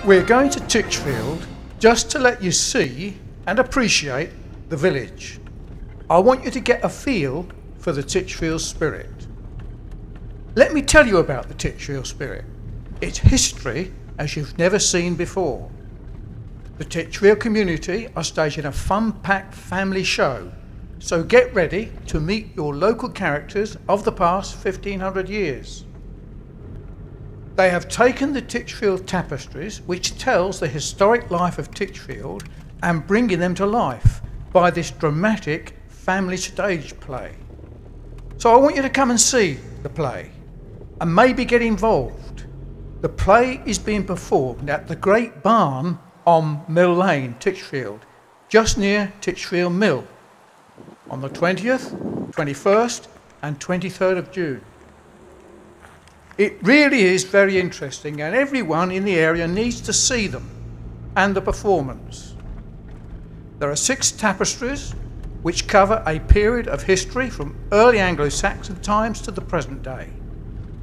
We're going to Titchfield just to let you see and appreciate the village. I want you to get a feel for the Titchfield Spirit. Let me tell you about the Titchfield Spirit. It's history as you've never seen before. The Titchfield community are staging a fun-packed family show, so get ready to meet your local characters of the past 1500 years. They have taken the Titchfield tapestries, which tells the historic life of Titchfield, and bringing them to life by this dramatic family stage play. So I want you to come and see the play and maybe get involved. The play is being performed at the Great Barn on Mill Lane, Titchfield, just near Titchfield Mill, on the 20th, 21st and 23rd of June. It really is very interesting, and everyone in the area needs to see them and the performance. There are 6 tapestries which cover a period of history from early Anglo-Saxon times to the present day.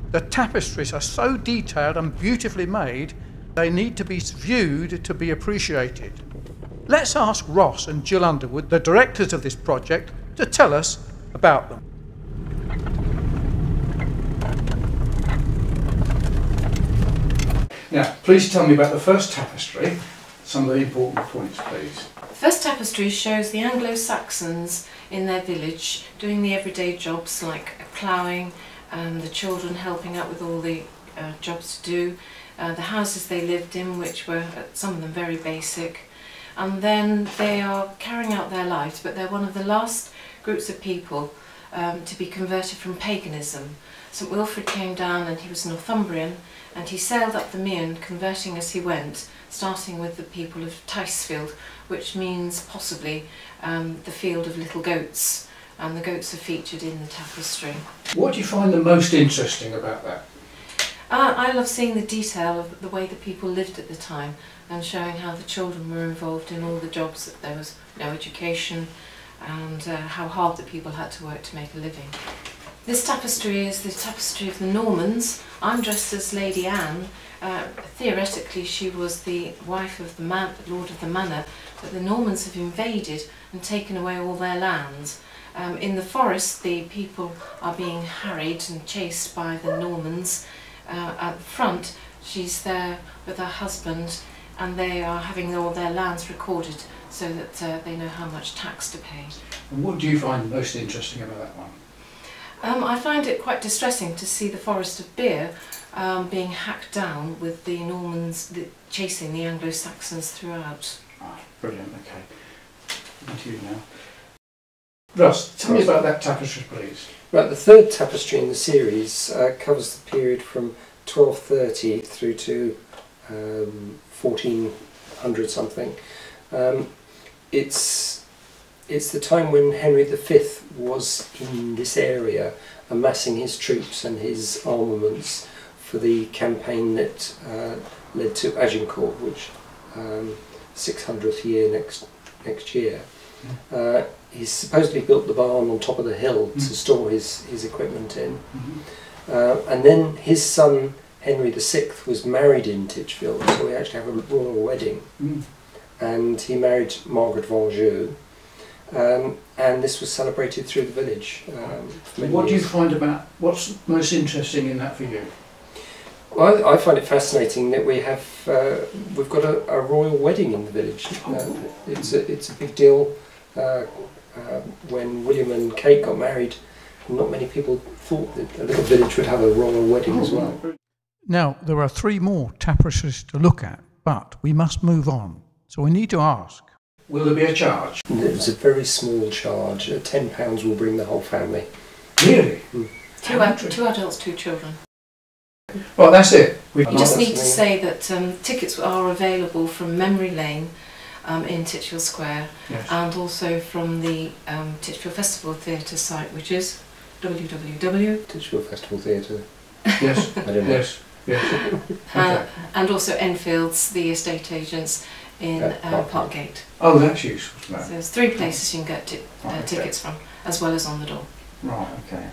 The tapestries are so detailed and beautifully made, they need to be viewed to be appreciated. Let's ask Ross and Jill Underwood, the directors of this project, to tell us about them. Now, please tell me about the first tapestry, some of the important points, please. The first tapestry shows the Anglo-Saxons in their village doing the everyday jobs like ploughing, the children helping out with all the jobs to do, the houses they lived in, which were some of them very basic, and then they are carrying out their lives, but they're one of the last groups of people to be converted from paganism. St Wilfrid came down, and he was Northumbrian, and he sailed up the Meon, converting as he went, starting with the people of Titchfield, which means possibly the field of little goats, and the goats are featured in the tapestry. What do you find the most interesting about that? I love seeing the detail of the way the people lived at the time, and showing how the children were involved in all the jobs, that there was no education, and how hard the people had to work to make a living. This tapestry is the tapestry of the Normans. I'm dressed as Lady Anne. Theoretically she was the wife of the Lord of the Manor, but the Normans have invaded and taken away all their lands. In the forest the people are being harried and chased by the Normans. At the front she's there with her husband, and they are having all their lands recorded so that they know how much tax to pay. And what do you find most interesting about that one? I find it quite distressing to see the forest of Beer being hacked down with the Normans chasing the Anglo-Saxons throughout. Ah, brilliant, okay. On to you now. Russ, tell me about that tapestry, please. Right, the third tapestry in the series covers the period from 1230 through to 1400 something. It's the time when Henry V was in this area, amassing his troops and his armaments for the campaign that led to Agincourt, which 600th year next year. He supposedly built the barn on top of the hill to store his equipment in. And then his son Henry VI was married in Titchfield, so we actually have a royal wedding. And he married Margaret of Anjou. And this was celebrated through the village. What do you find about, what's most interesting in that for you? Well, I find it fascinating that we've got a royal wedding in the village. It's a big deal. When William and Kate got married, not many people thought that a little village would have a royal wedding as well. Now, there are 3 more tapestries to look at, but we must move on. So we need to ask, will there be a charge? It's a very small charge. £10 will bring the whole family. Really? Two adults, 2 children. Well, that's it. You just need to say that tickets are available from Memory Lane in Titchfield Square, yes, and also from the Titchfield Festival Theatre site, which is www. Titchfield Festival Theatre. Yes, I don't know. Yes, yes. Okay. And also Enfield's, the estate agents in Parkgate. Oh, that's useful. So there's 3 places you can get tickets from, as well as on the door. Right, okay.